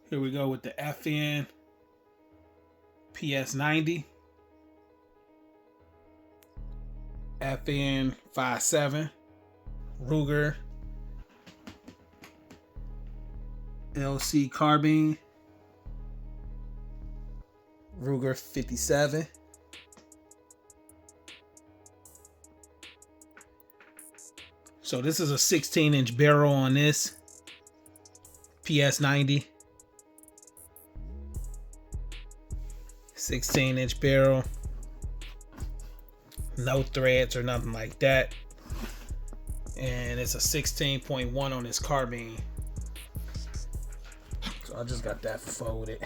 Here we go with the FN PS90, FN 57, Ruger LC carbine, Ruger 57, so this is a 16-inch barrel on this PS90. 16-inch barrel, no threads or nothing like that, and it's a 16.1 on this carbine. So I just got that folded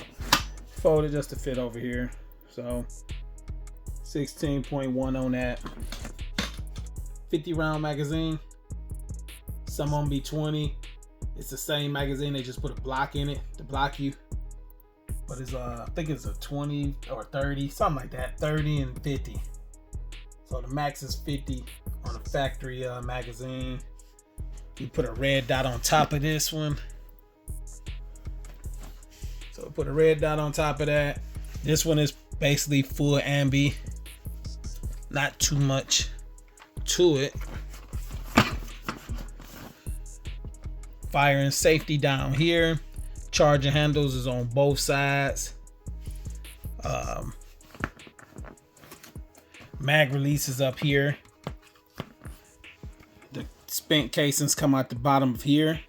just to fit over here. So 16.1 on that. 50 round magazine. Some on be 20. It's the same magazine, they just put a block in it to block you. But it's I think it's a 20 or 30, something like that, 30 and 50. So the max is 50 on the factory magazine. You put a red dot on top of this one. So put a red dot on top of that. This one is basically full ambi. Not too much to it. Fire and safety down here. Charging handles is on both sides. Mag releases up here. The spent casings come out the bottom of here.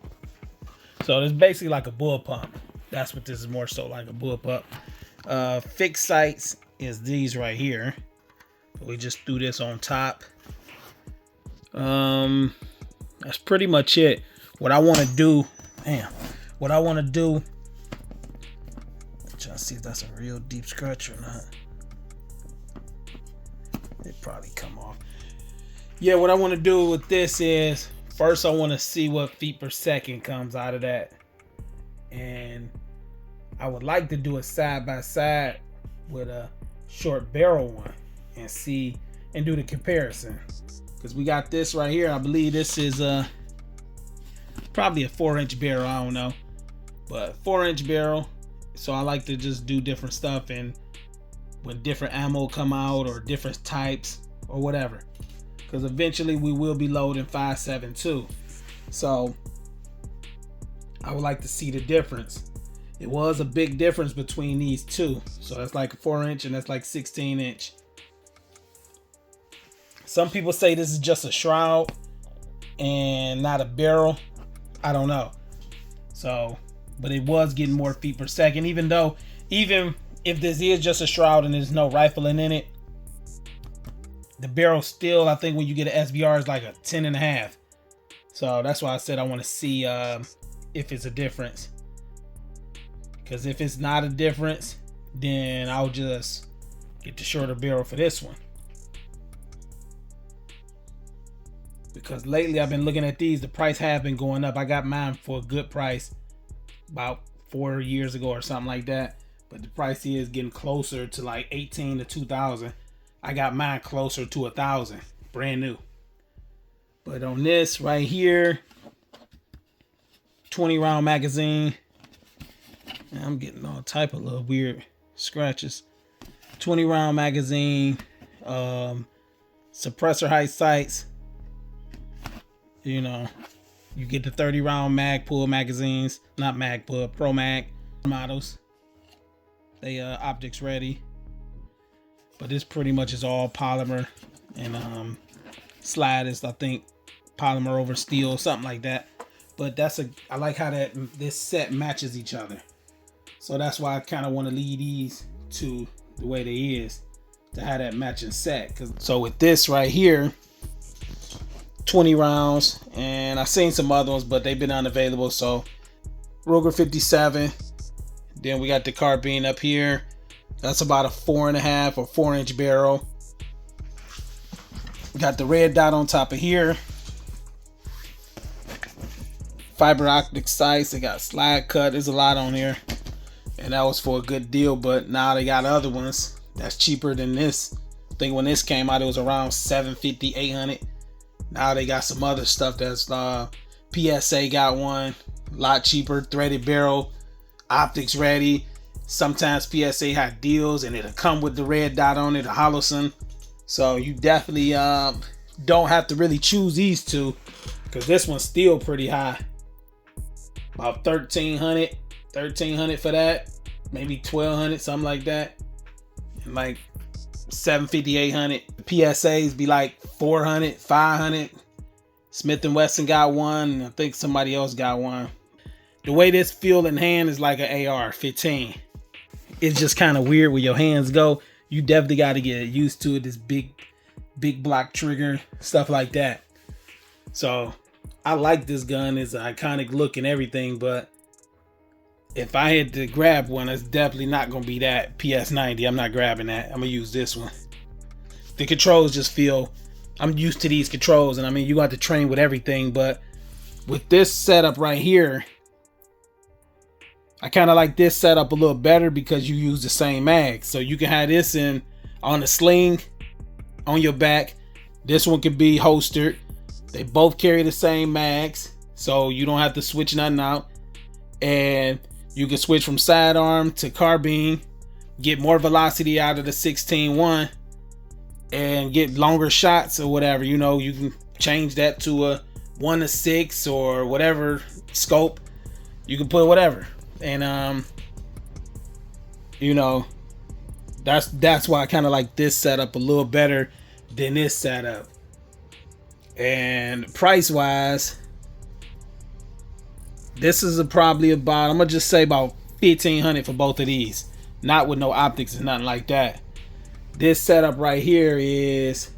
So it's basically like a bull pump. That's what this is, more so like a bull pump. Fixed sights is these right here. We just threw this on top. That's pretty much it. What I want to do, what I want to do, I'm trying to see if that's a real deep scratch or not. It probably come off. Yeah, what I want to do with this is, first I want to see what feet per second comes out of that. And I would like to do it side by side with a short barrel one and see and do the comparison. Because we got this right here. I believe this is probably a 4-inch barrel, I don't know, but 4-inch barrel. So I like to just do different stuff, and when different ammo come out or different types or whatever, because eventually we will be loading 5.7 too. So I would like to see the difference. It was a big difference between these two. So that's like a 4-inch and that's like 16-inch. Some people say this is just a shroud and not a barrel. I don't know. So, but it was getting more feet per second, even if this is just a shroud and there's no rifling in it, the barrel still, I think when you get an SBR, is like a 10.5. So that's why I said I want to see if it's a difference. Because if it's not a difference, then I'll just get the shorter barrel for this one. Because lately I've been looking at these, the price has been going up. I got mine for a good price about 4 years ago or something like that. But the price is getting closer to like 18 to 2,000. I got mine closer to 1,000, brand new. But on this right here, 20 round magazine. I'm getting all type of little weird scratches. 20 round magazine, suppressor height sights. You know, you get the 30 round Magpul magazines, not Magpul, Pro Mag models. They optics ready. But this pretty much is all polymer, and slide is, I think, polymer over steel, something like that. But I like how this set matches each other. So that's why I kind of want to lead these to the way they is, to have that matching set. So with this right here, 20 rounds, and I've seen some other ones, but they've been unavailable. So Ruger 57. Then we got the carbine up here. That's about a 4.5 or 4-inch barrel. We got the red dot on top of here. Fiber optic sights. They got slide cut. There's a lot on here. And that was for a good deal, but now they got other ones that's cheaper than this. I think when this came out, it was around $750, $800. Now they got some other stuff that's PSA got one, a lot cheaper, threaded barrel. optics ready. Sometimes PSA had deals and it'll come with the red dot on it, a Holosun. So you definitely don't have to really choose these two, because this one's still pretty high. About 1300 for that, maybe 1200, something like that. And like 750, 800. PSAs be like 400, 500. Smith & Wesson got one, and I think somebody else got one. The way this feel in hand is like an AR-15. It's just kind of weird where your hands go. You definitely got to get used to it. This big block trigger, stuff like that. So I like this gun. It's an iconic look and everything, but if I had to grab one, it's definitely not going to be that PS90. I'm not grabbing that. I'm going to use this one. The controls just feel, I'm used to these controls, and I mean, you got to train with everything, but with this setup right here, I kind of like this setup a little better because you use the same mag. So you can have this in on a sling on your back. This one could be holstered. They both carry the same mags, so you don't have to switch nothing out. And you can switch from sidearm to carbine, get more velocity out of the 16-1, and get longer shots or whatever. You know, you can change that to a 1-6 or whatever scope. You can put whatever. And you know, that's why I kind of like this setup a little better than this setup. And price wise, this is probably about, I'm gonna just say about $1,500 for both of these, not with no optics and nothing like that. This setup right here is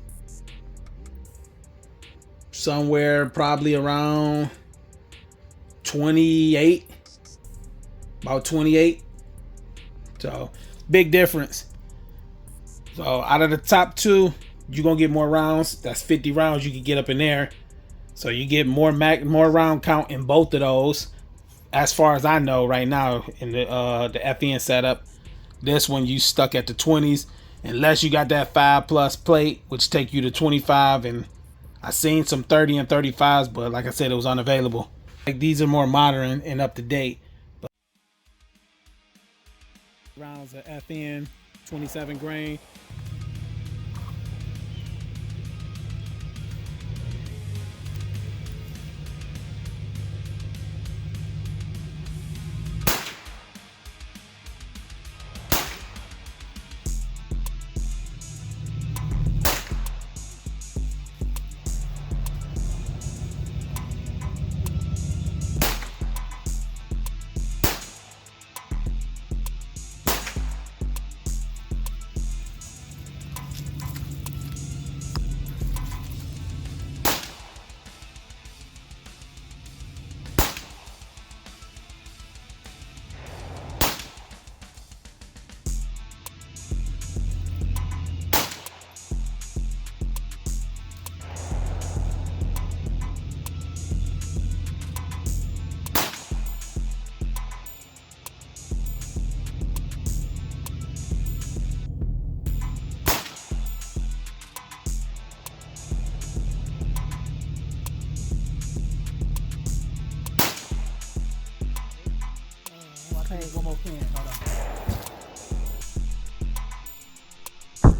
somewhere probably around 28, about 28. So big difference. So out of the top two, you're gonna get more rounds. That's 50 rounds you can get up in there. So you get more round count in both of those, as far as I know right now in the FN setup. This one you stuck at the 20s, unless you got that 5+ plate, which take you to 25. And I seen some 30 and 35s, but like I said, it was unavailable. Like, these are more modern and up to date. But rounds of FN 27 grain. One more can. Hold on.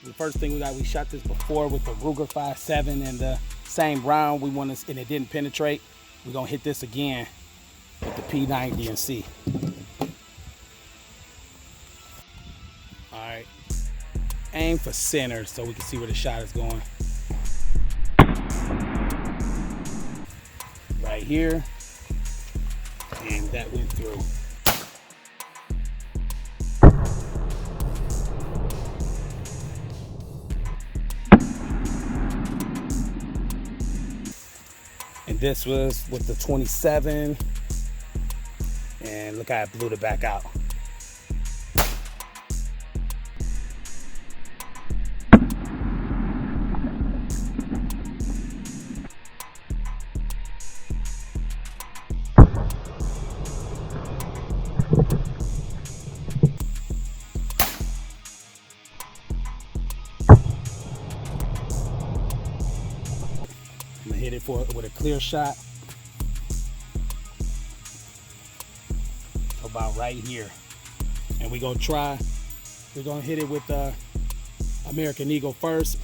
The first thing we shot this before with the Ruger 5.7 and the same round. And it didn't penetrate. We're gonna hit this again with the P90 and see. All right. Aim for center so we can see where the shot is going. Right here. And that went through. And this was with the 27. And look how it blew it back out. I'm gonna hit it with a clear shot. about right here. And we're gonna hit it with American Eagle first.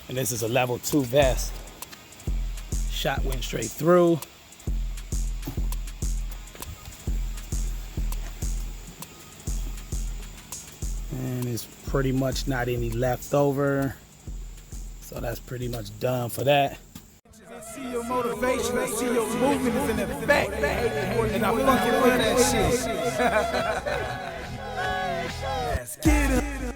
And this is a level 2 vest. Shot went straight through. And it's pretty much not any left over. So that's pretty much done for that. I see your motivation, I see your movement is in effect. And I fucking love that shit. Let's get it.